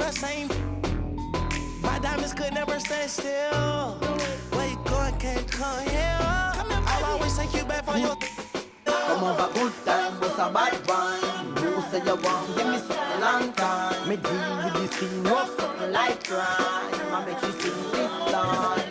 the same. My diamonds could never stand still. Where you going, can't come here. I'll always take you back for your. Come over, good time, was a bad one. You say you want, give me something long time. Me deal with this thing, rough something like crime. I make you sing this line.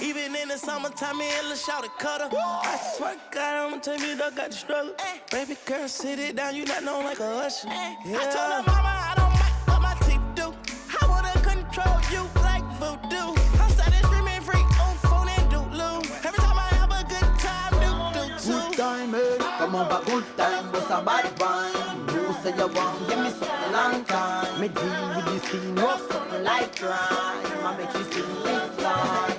Even in the summertime, me and Lil' Shawty cutter. I swear to God, I'ma tell you, dog got the struggle. Baby girl, sit it down, you not known like a usher. Yeah. I told her mama I don't mind what my teeth do. I wanna control you like voodoo. I'm started streaming free on phone and doodloo. Every time I have a good time, do. Good time, eh? Come over, good time, was a bad one. You say you want, give me something long time. Me deal with this thing, rough something like crime. I make you sing this line.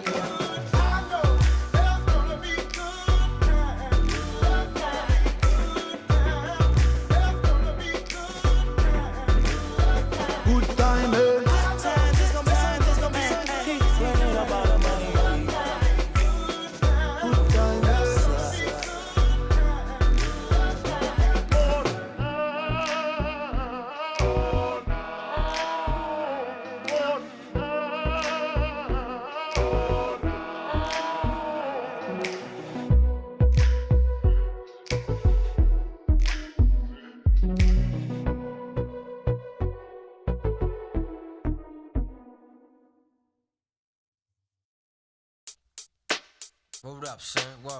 Word up, son, word.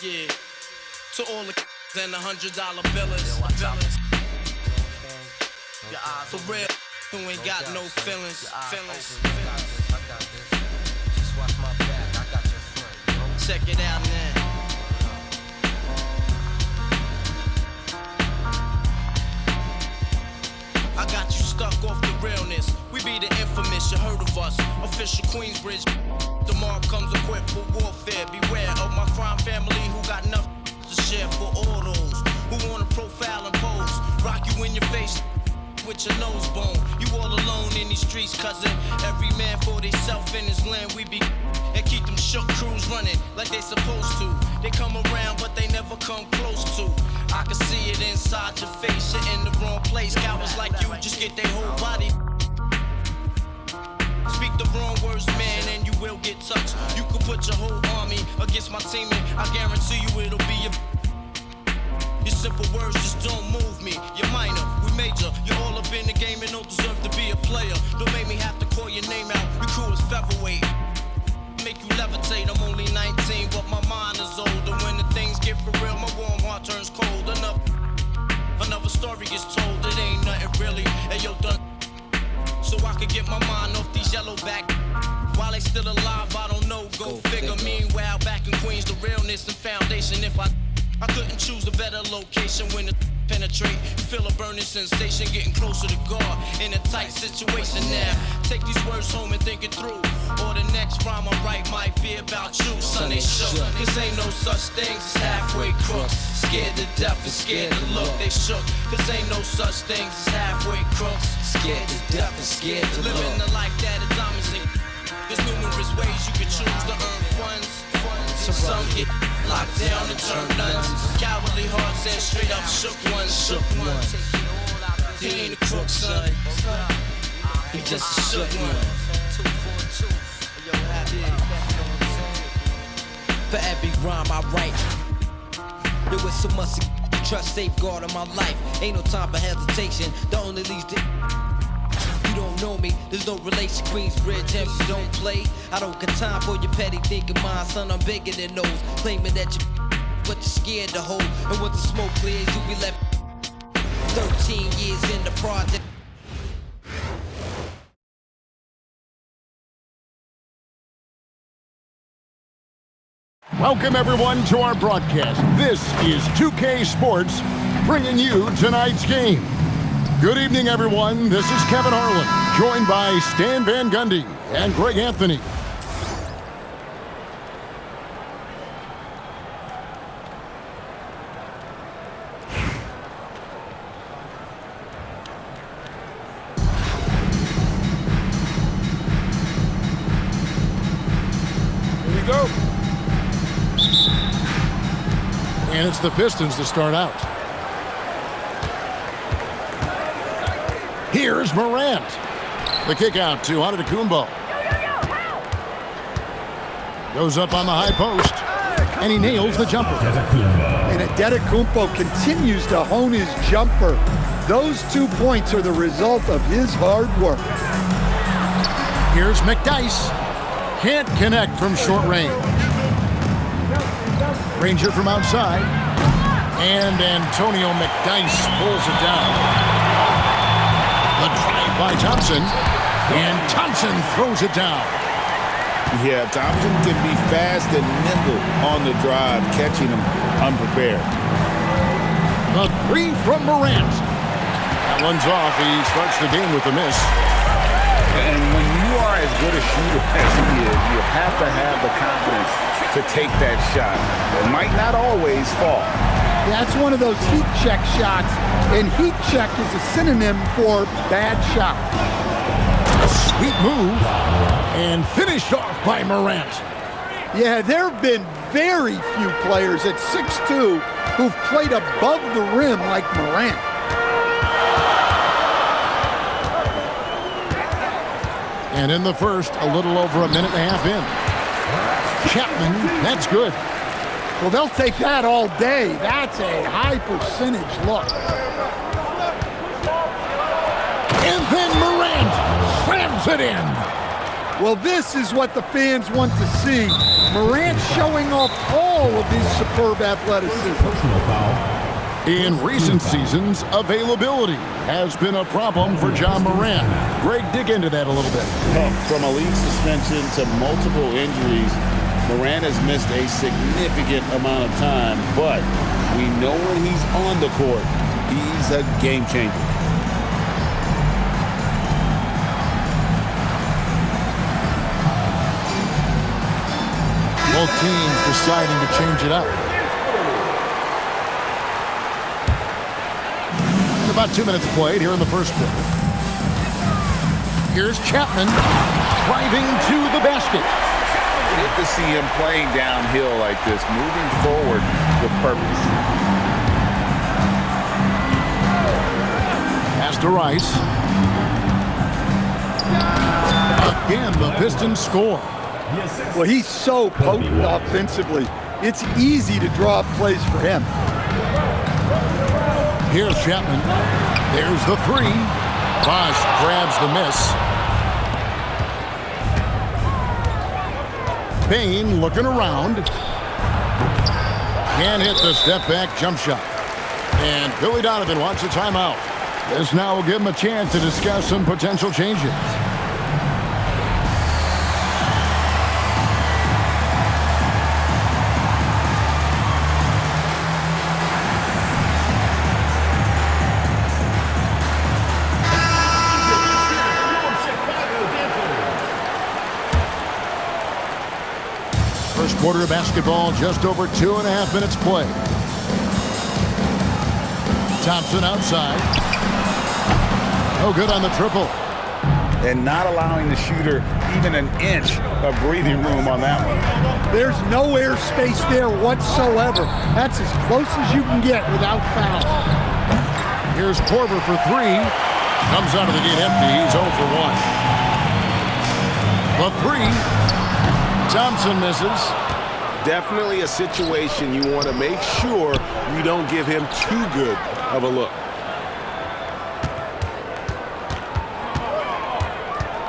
Yeah, to all the and the $100 billers. For real, who ain't got no feelings. I got this. Just watch my back, I got your front. Check it out now. I got you stuck off the realness. We be the infamous, you heard of us. Official Queensbridge. Tomorrow comes equipped for warfare. Beware of my crime family who got nothing to share for all those who wanna profile and pose. Rock you in your face with your nose bone. You all alone in these streets, cousin. Every man for theyself in his land. We be and keep them shook crews running like they supposed to. They come around, but they never come close to. I can see it inside your face. You're in the wrong place. Cowards like you just get their whole body. Speak the wrong words, man, and you will get touched. You could put your whole army against my team, and I guarantee you it'll be your simple words just don't move me. You're minor, we major. You're all up in the game and don't deserve to be a player. Don't make me have to call your name out. Your crew is featherweight. Make you levitate. I'm only 19, but my mind is older. When the things get for real, my warm heart turns cold. Another story gets told. It ain't nothing really. Hey yo, done. So I could get my mind off these yellow back. While they still alive, I don't know. Go figure. Meanwhile, back in Queens, the realness and foundation. If I couldn't choose a better location when the penetrate. You feel a burning sensation, getting closer to God in a tight situation now. Take these words home and think it through. Or the next rhyme I write might be about you, son. They shook. Cause ain't no such things as halfway crooks. Scared to death and scared to look. They shook. Cause ain't no such things as halfway crooks. Scared to death and scared to look. Living the life that is diamonds in. There's numerous ways you can choose to earn funds. Some get locked down and turn nuns. Cowardly hearts and straight up shook ones. He ain't a crook, son. He just a shook one. For every rhyme I write, there was so much trust safeguard in my life. Ain't no time for hesitation. The only leads to you don't know me, there's no relation. Queensbridge, him, you don't play. I don't got time for your petty thinking, mind, son. I'm bigger than those. Claiming that you, but you're scared to hold. And once the smoke clears, you be left 13 years in the project. Welcome, everyone, to our broadcast. This is 2K Sports bringing you tonight's game. Good evening, everyone. This is Kevin Harlan, joined by Stan Van Gundy and Greg Anthony. Here we go. And it's the Pistons to start out. Here's Morant. The kick out to Antetokounmpo. Goes up on the high post, and he nails the jumper. And Antetokounmpo continues to hone his jumper. Those 2 points are the result of his hard work. Here's McDyess. Can't connect from short range. Ranger from outside. And Antonio McDyess pulls it down. The drive by Thompson. And Thompson throws it down. Yeah, Thompson can be fast and nimble on the drive, catching him unprepared. The three from Morant. That one's off. He starts the game with a miss. And when you are as good a shooter as he is, you have to have the confidence to take that shot. It might not always fall. That's one of those heat check shots, and heat check is a synonym for bad shot. Sweet move, and finished off by Morant. Yeah, there have been very few players at 6'2" who've played above the rim like Morant. And in the first, a little over a minute and a half in. Chapman, that's good. Well, they'll take that all day. That's a high percentage look. And then Morant slams it in. Well, this is what the fans want to see. Morant showing off all of his superb athleticism. In recent seasons, availability has been a problem for John Morant. Greg, dig into that a little bit. From a league suspension to multiple injuries, Morant has missed a significant amount of time, but we know when he's on the court, he's a game changer. Both teams deciding to change it up. About 2 minutes played here in the first quarter. Here's Chapman driving to the basket. Good to see him playing downhill like this, moving forward with purpose. Pass to Rice. Again, the Pistons score. Well, he's so potent offensively. It's easy to draw up plays for him. Here's Chapman. There's the three. Bosh grabs the miss. Payne looking around. Can't hit the step-back jump shot. And Billy Donovan wants a timeout. This now will give him a chance to discuss some potential changes. First quarter of basketball, just over 2.5 minutes played. Thompson outside. No good on the triple. And not allowing the shooter even an inch of breathing room on that one. There's no air space there whatsoever. That's as close as you can get without foul. Here's Korver for three. Comes out of the gate empty. He's 0 for 1. The three. Thompson misses. Definitely a situation you want to make sure you don't give him too good of a look.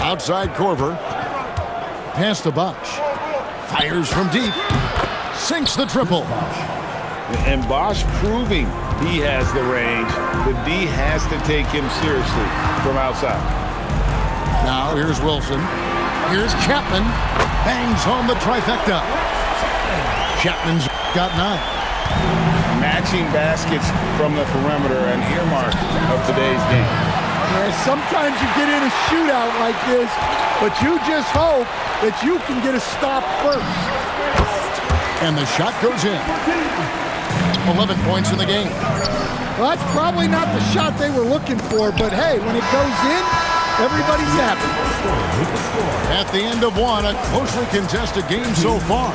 Outside Korver. Pass to Bosh. Fires from deep. Sinks the triple. And Bosh proving he has the range. The D has to take him seriously from outside. Now here's Wilson. Here's Chapman. Bangs home the trifecta. Chapman's got 9. Matching baskets from the perimeter, an earmark of today's game. Sometimes you get in a shootout like this, but you just hope that you can get a stop first. And the shot goes in. 11 points in the game. Well, that's probably not the shot they were looking for, but hey, when it goes in, everybody's happy. At the end of one, a closely contested game so far.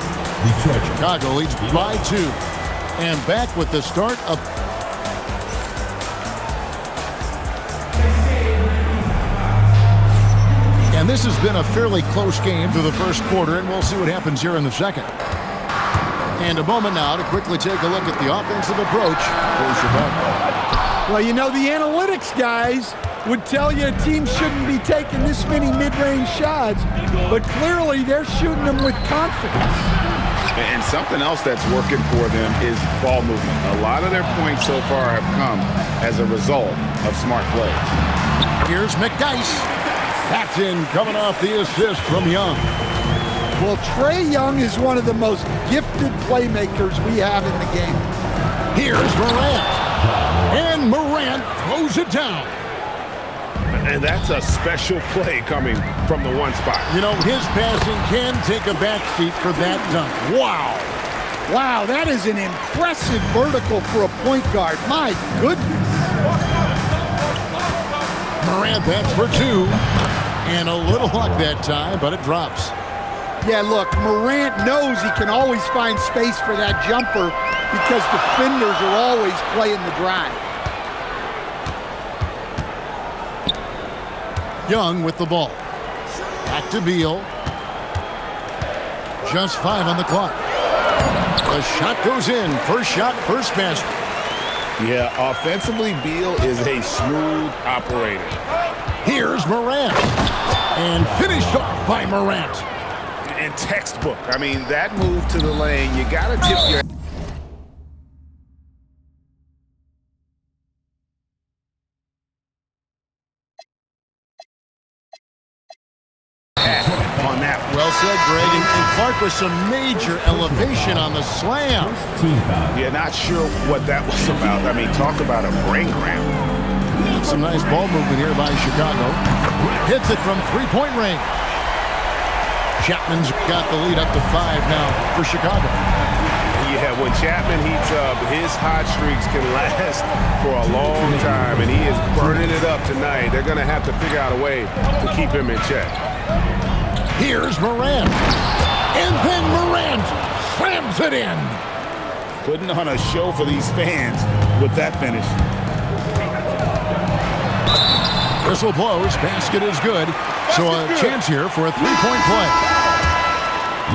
Chicago leads by 2. And back with the start of... And this has been a fairly close game through the first quarter, and we'll see what happens here in the second. And a moment now to quickly take a look at the offensive approach for Chicago. Well, you know, the analytics guys would tell you a team shouldn't be taking this many mid-range shots, but clearly they're shooting them with confidence. And something else that's working for them is ball movement. A lot of their points so far have come as a result of smart plays. Here's McDyess. That's in, coming off the assist from Young. Well, Trae Young is one of the most gifted playmakers we have in the game. Here's Morant. And Morant throws it down. And that's a special play coming from the one spot. You know, his passing can take a backseat for that dunk. Wow. Wow, that is an impressive vertical for a point guard. My goodness. Morant, that's for 2. And a little luck that time, but it drops. Yeah, look, Morant knows he can always find space for that jumper because defenders are always playing the drive. Young with the ball. Back to Beal. Just 5 on the clock. The shot goes in. First shot, first basket. Yeah, offensively, Beal is a smooth operator. Here's Morant. And finished off by Morant. And textbook. I mean, that move to the lane, you got to tip your... on that. Well said, Greg. And Clark with some major elevation on the slam. Yeah, not sure what that was about. I mean, talk about a brain cramp. Some nice ball movement here by Chicago. Hits it from three-point range. Chapman's got the lead up to 5 now for Chicago. Yeah, when Chapman heats up, his hot streaks can last for a long time, and he is burning it up tonight. They're going to have to figure out a way to keep him in check. Here's Morant. And then Morant slams it in. Putting on a show for these fans with that finish. Whistle blows. Basket is good. So a chance here for a three-point play.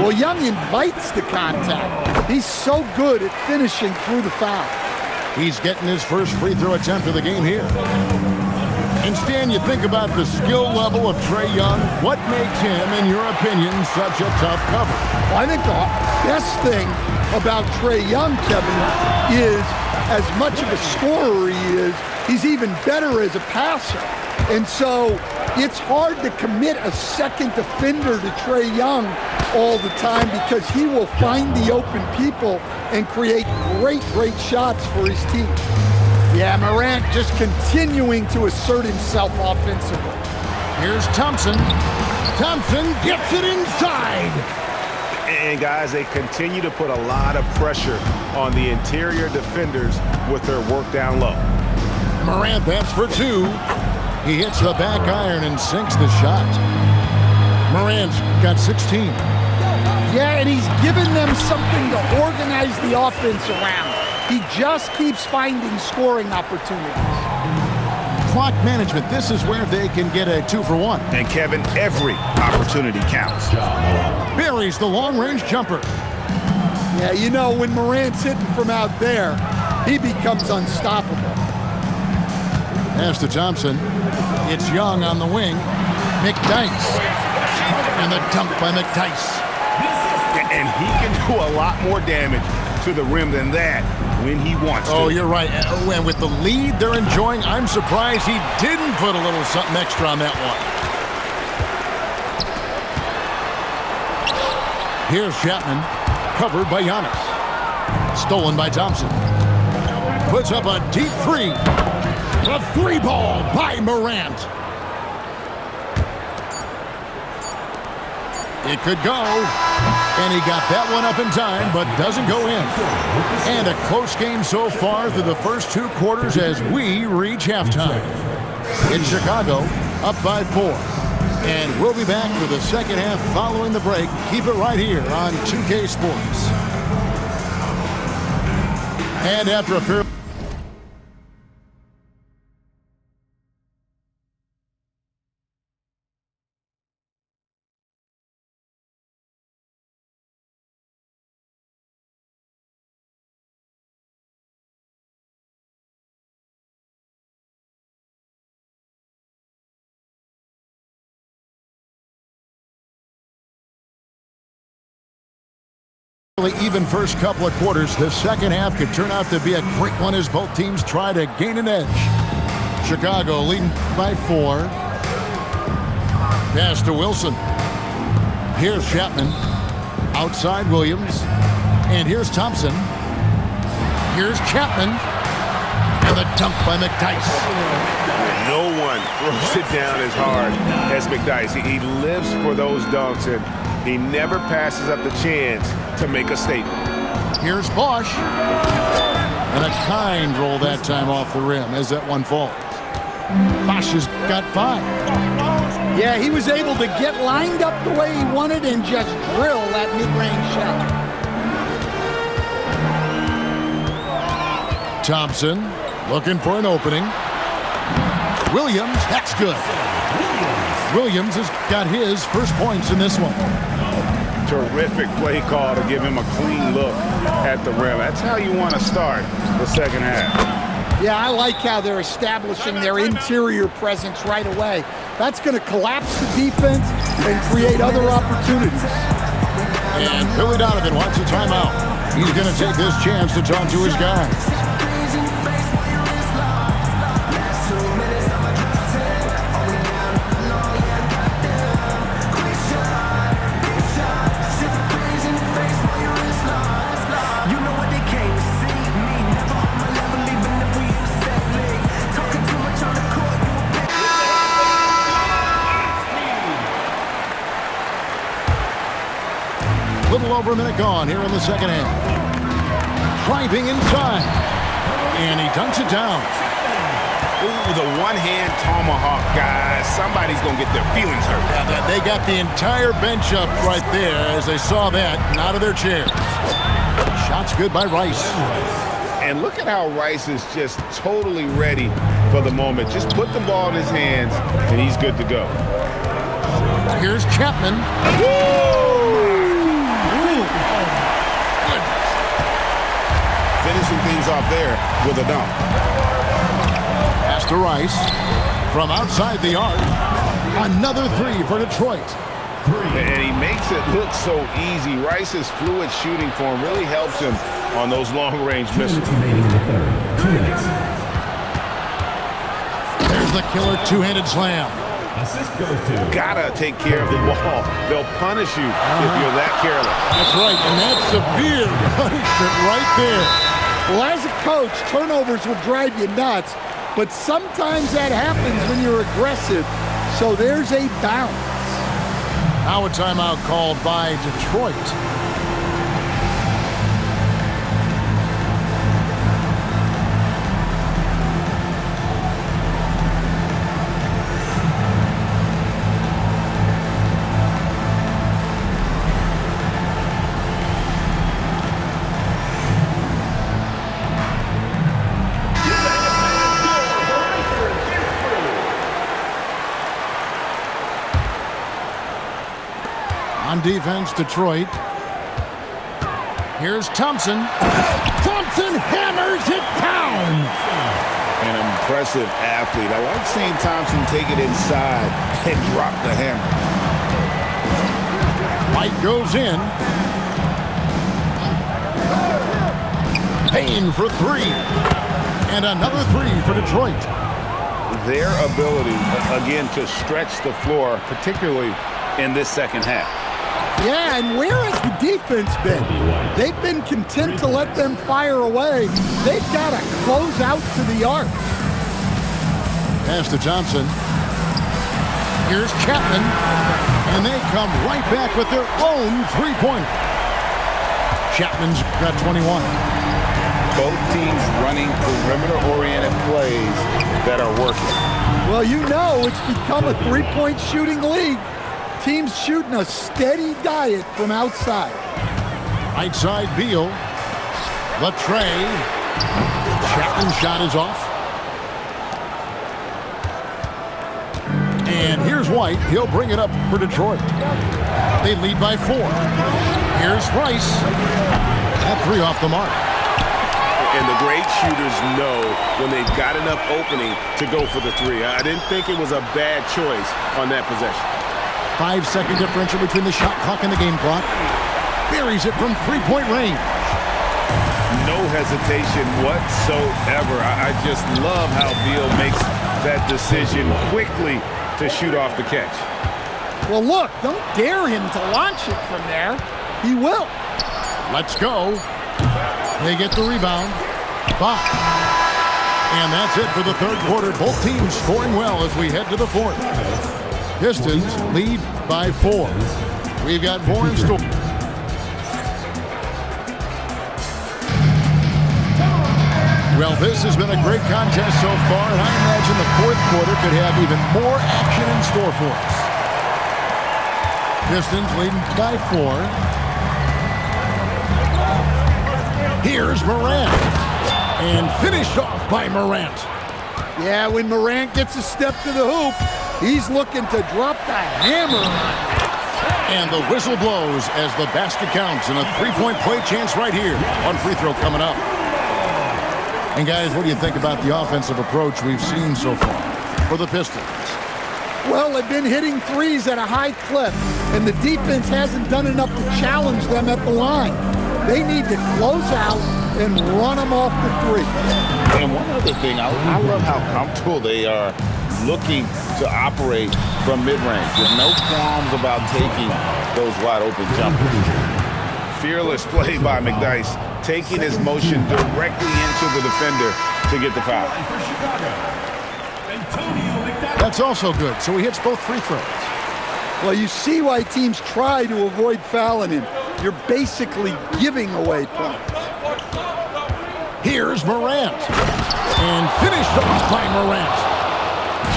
Well, Young invites the contact. He's so good at finishing through the foul. He's getting his first free throw attempt of the game here. And Stan, you think about the skill level of Trae Young. What makes him, in your opinion, such a tough cover? Well, I think the best thing about Trae Young, Kevin, is as much of a scorer he is, he's even better as a passer. And so it's hard to commit a second defender to Trae Young all the time because he will find the open people and create great shots for his team. Yeah, Morant just continuing to assert himself offensively. Here's Thompson. Thompson gets it inside. And guys, they continue to put a lot of pressure on the interior defenders with their work down low. Morant, that's for 2. He hits the back iron and sinks the shot. Morant's got 16. Yeah, and he's given them something to organize the offense around. He just keeps finding scoring opportunities. Clock management, this is where they can get a 2-for-1. And Kevin, every opportunity counts. Buries the long-range jumper. Yeah, you know, when Morant's hitting from out there, he becomes unstoppable. Pass to Thompson. It's Young on the wing. McDyess. And the dunk by McDyess. And he can do a lot more damage to the rim than that when he wants to. Oh, you're right. And with the lead they're enjoying, I'm surprised he didn't put a little something extra on that one. Here's Chapman. recovered by Giannis. Stolen by Thompson. Puts up a deep three. A three ball by Morant. It could go. And he got that one up in time, but doesn't go in. And a close game so far through the first 2 quarters as we reach halftime. In Chicago, up by 4. And we'll be back for the second half following the break. Keep it right here on 2K Sports. And after a fair... even first couple of quarters. The second half could turn out to be a great one as both teams try to gain an edge. Chicago leading by 4. Pass to Wilson. Here's Chapman. Outside Williams. And here's Thompson. Here's Chapman. And the dunk by McDyess. No one throws it down as hard as McDyess. He lives for those dunks, and he never passes up the chance to make a statement. Here's Bosch. And a kind roll that time off the rim as that one falls. Bosch has got 5. Yeah, he was able to get lined up the way he wanted and just drill that mid-range shot. Thompson looking for an opening. Williams, that's good. Williams has got his first points in this one. Terrific play call to give him a clean look at the rim. That's how you want to start the second half. Yeah, I like how they're establishing their interior presence right away. That's going to collapse the defense and create other opportunities. And Billy Donovan wants a timeout. He's going to take this chance to talk to his guys. Little over a minute gone here in the second half. Driving inside. And he dunks it down. Ooh, the one-hand tomahawk, guys. Somebody's going to get their feelings hurt. Yeah, they got the entire bench up right there as they saw that and out of their chairs. Shot's good by Rice. And look at how Rice is just totally ready for the moment. Just put the ball in his hands, and he's good to go. Here's Chapman. Finishing things off there with a dunk. Pass to Rice. From outside the arc. Another 3 for Detroit. And he makes it look so easy. Rice's fluid shooting form really helps him on those long-range misses. There's the killer two-handed slam. Gotta take care of the ball. They'll punish you if you're that careless. That's right, and that's severe punishment right there. Well, as a coach, turnovers will drive you nuts, but sometimes that happens when you're aggressive. So there's a balance. Now a timeout called by Detroit. On defense, Detroit. Here's Thompson. Thompson hammers it down. An impressive athlete. I like seeing Thompson take it inside and drop the hammer. White goes in. Payne for 3. And another 3 for Detroit. Their ability, again, to stretch the floor, particularly in this second half. Yeah, and where has the defense been? They've been content to let them fire away. They've got to close out to the arc. Pass to Thompson. Here's Chapman. And they come right back with their own three-pointer. Chapman's got 21. Both teams running perimeter-oriented plays that are working. Well, you know it's become a three-point shooting league. Teams shooting a steady diet from outside. Right side, Beal. Latre. Chapman's shot is off. And here's White. He'll bring it up for Detroit. They lead by 4. Here's Rice. That 3 off the mark. And the great shooters know when they've got enough opening to go for the 3. I didn't think it was a bad choice on that possession. 5-second differential between the shot clock and the game clock. Buries it from three-point range. No hesitation whatsoever. I just love how Beal makes that decision quickly to shoot off the catch. Well, look, don't dare him to launch it from there. He will. Let's go. They get the rebound. Bach. And that's it for the third quarter. Both teams scoring well as we head to the fourth. Pistons lead by 4. We've got more in store. Well, this has been a great contest so far, and I imagine the fourth quarter could have even more action in store for us. Pistons leading by 4. Here's Morant. And finished off by Morant. Yeah, when Morant gets a step to the hoop, he's looking to drop the hammer. And the whistle blows as the basket counts, and a three-point play chance right here. One free throw coming up. And guys, what do you think about the offensive approach we've seen so far for the Pistons? Well, they've been hitting threes at a high clip, and the defense hasn't done enough to challenge them at the line. They need to close out and run them off the 3. And one other thing, I love how comfortable they are looking to operate from mid-range with no qualms about taking those wide-open jumpers. Fearless play by McDyess, taking his motion directly into the defender to get the foul. That's also good, so he hits both free throws. Well, you see why teams try to avoid fouling him. You're basically giving away points. Here's Morant. And finished off by Morant.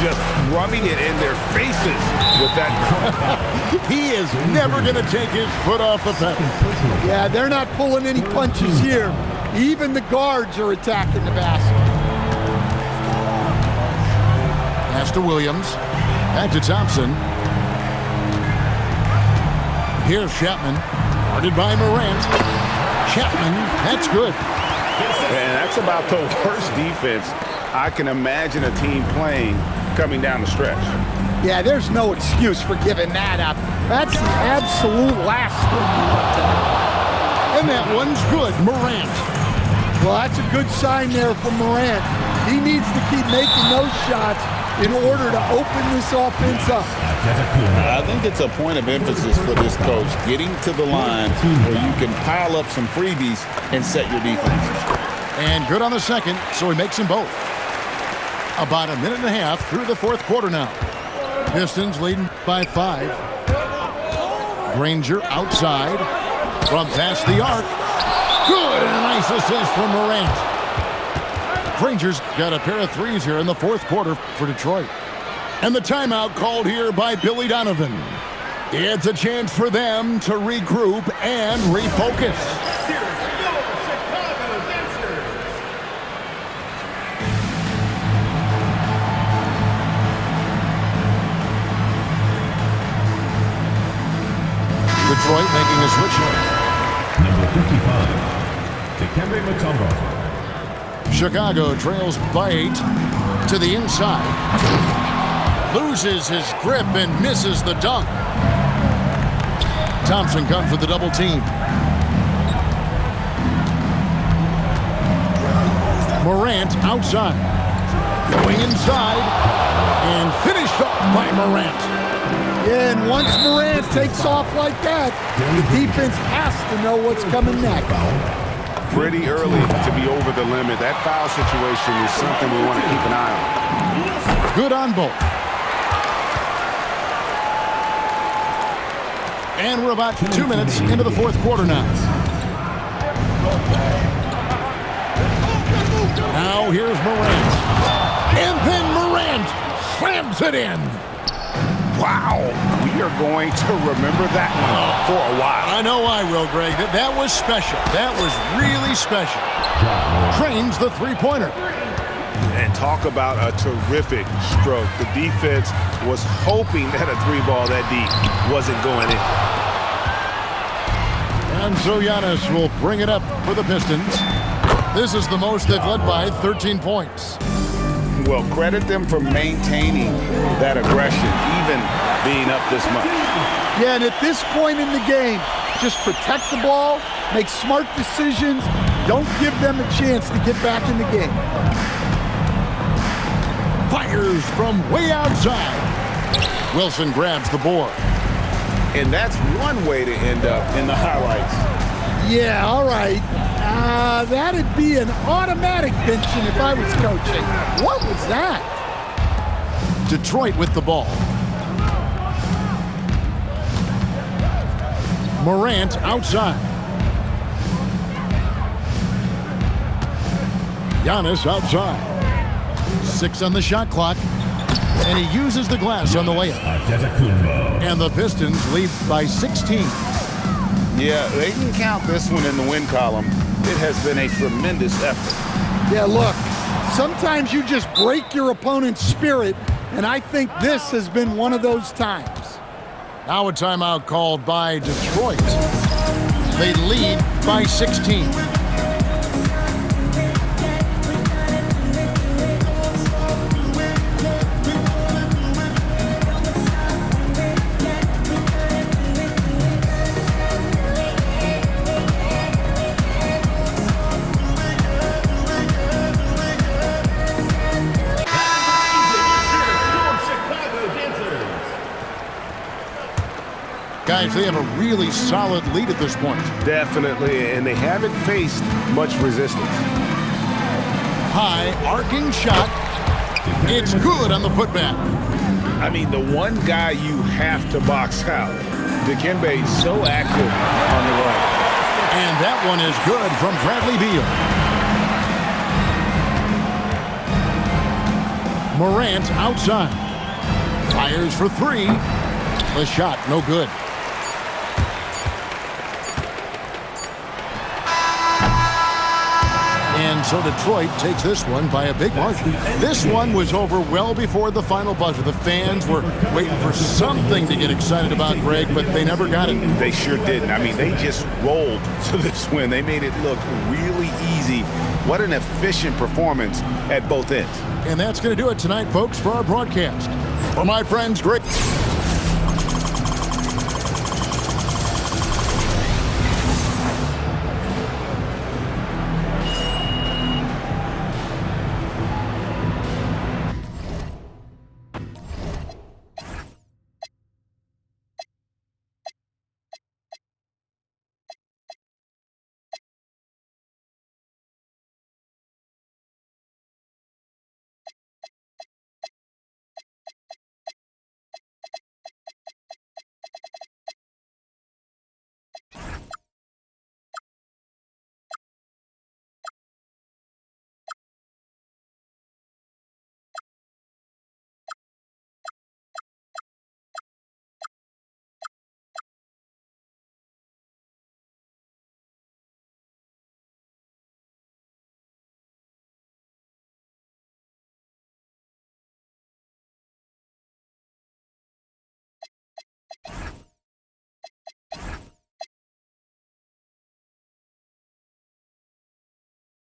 Just rubbing it in their faces with that. He is never going to take his foot off the pedal. Yeah, they're not pulling any punches here. Even the guards are attacking the basket. Pass to Williams. Back to Thompson. Here's Chapman. Guarded by Morant. Chapman, that's good. And that's about the worst defense I can imagine a team playing coming down the stretch. Yeah, there's no excuse for giving that up. That's the absolute last thing you want to have. And that one's good, Morant. Well, that's a good sign there from Morant. He needs to keep making those shots in order to open this offense up. I think it's a point of emphasis for this coach, getting to the line where you can pile up some freebies and set your defense. And good on the second, so he makes them both. About a minute and a half through the fourth quarter now. Pistons leading by 5. Granger outside from past the arc. Good, and a nice assist from Morant. Granger's got a pair of threes here in the fourth quarter for Detroit. And the timeout called here by Billy Donovan. It's a chance for them to regroup and refocus. Detroit making a switch here. Number 55, Dikembe Mutombo. Chicago trails by 8 to the inside. Loses his grip and misses the dunk. Thompson comes with the double team. Morant outside. Going inside and finished off by Morant. Yeah, and once Morant takes off like that, the defense has to know what's coming next. Pretty early to be over the limit. That foul situation is something we want to keep an eye on. Good on both. And we're about 2 minutes into the fourth quarter now. Now here's Morant. And then Morant slams it in. Wow. We are going to remember that one for a while. I know I will, Greg. That was special. That was really special. Trains the three-pointer. And talk about a terrific stroke. The defense was hoping that a three ball that deep wasn't going in. And so Giannis will bring it up for the Pistons. This is the most they've led by 13 points. Well, credit them for maintaining that aggression, even being up this much. Yeah, and at this point in the game, just protect the ball, make smart decisions, don't give them a chance to get back in the game. Fires from way outside. Wilson grabs the board. And that's one way to end up in the highlights. Yeah, all right. That'd be an automatic benching if I was coaching. What was that? Detroit with the ball. Morant outside. Giannis outside. 6 on the shot clock. And he uses the glass on the layup. And the Pistons lead by 16. Yeah, they can count this one in the win column. It has been a tremendous effort. Yeah, look, sometimes you just break your opponent's spirit, and I think this has been one of those times. Now a timeout called by Detroit. They lead by 16. Guys, they have a really solid lead at this point. Definitely, and they haven't faced much resistance. High, arcing shot. It's good on the putback. I mean, the one guy you have to box out. Dikembe is so active on the run. And that one is good from Bradley Beal. Morant outside. Fires for 3. The shot, no good. And so Detroit takes this one by a big margin. This one was over well before the final buzzer. The fans were waiting for something to get excited about, Greg, but they never got it. They sure didn't. I mean, they just rolled to this win. They made it look really easy. What an efficient performance at both ends. And that's going to do it tonight, folks, for our broadcast. For my friends, Greg.